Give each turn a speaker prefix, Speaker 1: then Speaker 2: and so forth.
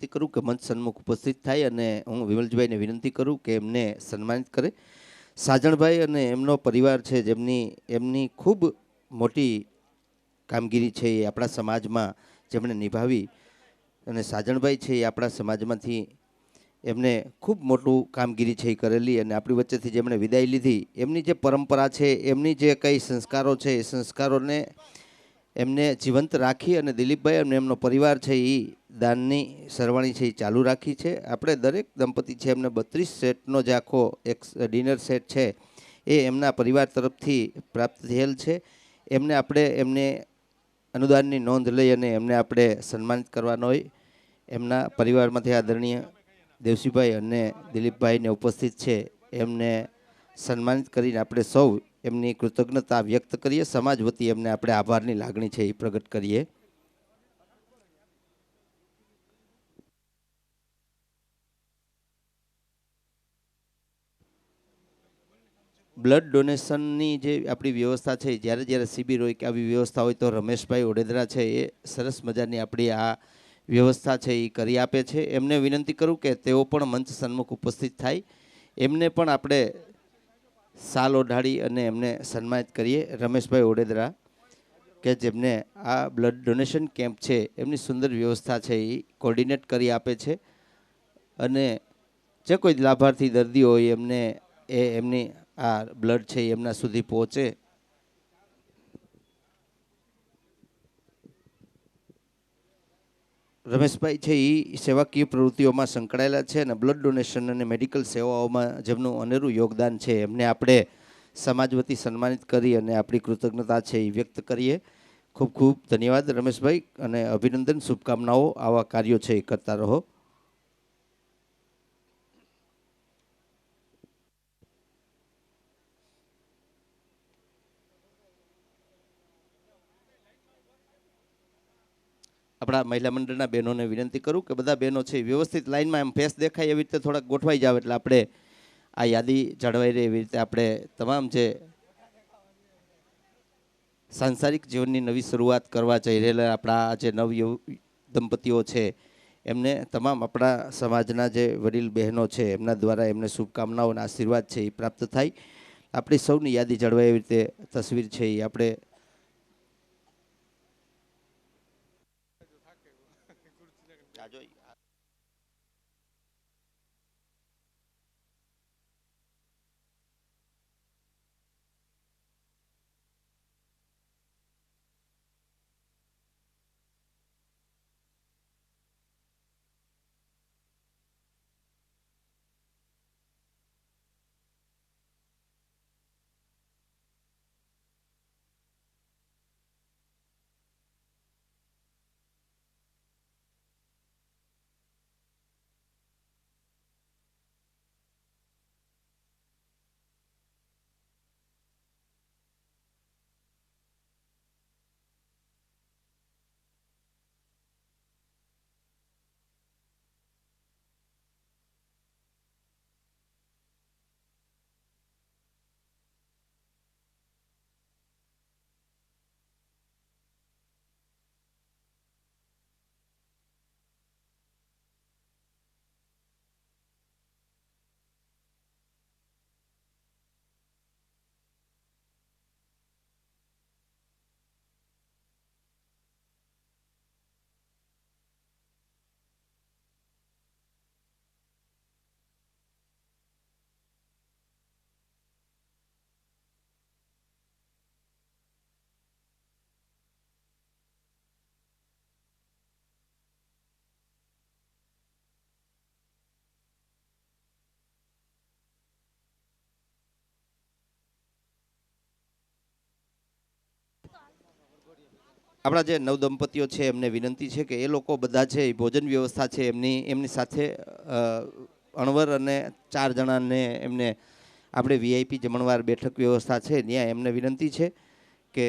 Speaker 1: વિનંતી કરું કે મંચ સન્મુખ ઉપસ્થિત થાય અને હું વિમલજીભાઈને વિનંતી કરું કે એમને સન્માનિત કરે. સાજણભાઈ અને એમનો પરિવાર છે એમની ખૂબ મોટી કામગીરી છે એ આપણા સમાજમાં જેમણે નિભાવી, અને સાજણભાઈ છે એ આપણા સમાજમાંથી એમને ખૂબ મોટું કામગીરી છે એ કરેલી, અને આપણી વચ્ચેથી જેમણે વિદાય લીધી એમની જે પરંપરા છે, એમની જે કંઈ સંસ્કારો છે એ સંસ્કારોને એમને જીવંત રાખી અને દિલીપભાઈ અને એમનો પરિવાર છે એ દાનની સરવાણી છે એ ચાલુ રાખી છે. આપણે દરેક દંપતી છે એમને 32 સેટનો જે આખો એક ડિનર સેટ છે એ એમના પરિવાર તરફથી પ્રાપ્ત થયેલ છે. એમને અનુદાનની નોંધ લઈ અને એમને આપણે સન્માનિત કરવાનો હોય. એમના પરિવારમાંથી આદરણીય દેવસીભાઈ અને દિલીપભાઈને ઉપસ્થિત છે, એમને સન્માનિત કરીને આપણે સૌ એમની કૃતજ્ઞતા વ્યક્ત કરીએ. સમાજ વતી એમને આપણે આભારની લાગણી છે એ પ્રગટ કરીએ. બ્લડ ડોનેશનની જે આપણી વ્યવસ્થા છે, જ્યારે શિબિર હોય કે આવી વ્યવસ્થા હોય તો રમેશભાઈ ઓડેદરા છે એ સરસ મજાની આપણી આ વ્યવસ્થા છે એ કરી આપે છે. એમને વિનંતી કરું કે તેઓ પણ મંચ સન્મુખ ઉપસ્થિત થાય. એમને પણ આપણે સાલ ઓઢાડી અને એમને સન્માનિત કરીએ. રમેશભાઈ ઓડેદરા કે જેમને આ બ્લડ ડોનેશન કેમ્પ છે એમની સુંદર વ્યવસ્થા છે એ કોર્ડિનેટ કરી આપે છે, અને જે કોઈ લાભાર્થી દર્દી હોય એમની આ બ્લડ છે એમના સુધી પહોંચે. રમેશભાઈ છે એ સેવાકીય પ્રવૃત્તિઓમાં સંકળાયેલા છે અને બ્લડ ડોનેશન અને મેડિકલ સેવાઓમાં જેમનું અનેરું યોગદાન છે એમને આપણે સમાજ વતી સન્માનિત કરી અને આપણી કૃતજ્ઞતા છે એ વ્યક્ત કરીએ. ખૂબ ખૂબ ધન્યવાદ રમેશભાઈ, અને અભિનંદન, શુભકામનાઓ. આવા કાર્યો છે એ કરતા રહો. આપણા મહિલા મંડળના બહેનોને વિનંતી કરું કે બધા બહેનો છે વ્યવસ્થિત લાઇનમાં એમ ફેસ દેખાય એવી રીતે થોડાક ગોઠવાઈ જાવ, એટલે આપણે આ યાદી જળવાઈ રહે એવી રીતે આપણે તમામ જે સાંસારિક જીવનની નવી શરૂઆત કરવા જઈ રહેલા આપણા જે દંપતીઓ છે એમને તમામ આપણા સમાજના જે વડીલ બહેનો છે એમના દ્વારા એમને શુભકામનાઓ અને આશીર્વાદ છે એ પ્રાપ્ત થાય. આપણી સૌની યાદી જળવાય એવી રીતે તસવીર છે એ આપણે આપણા જે નવદંપતીઓ છે એમને વિનંતી છે કે એ લોકો બધા છે એ ભોજન વ્યવસ્થા છે એમની સાથે અણવર અને 4 જણાને એમને આપણે VIP જમણવાર બેઠક વ્યવસ્થા છે ત્યાં એમને વિનંતી છે કે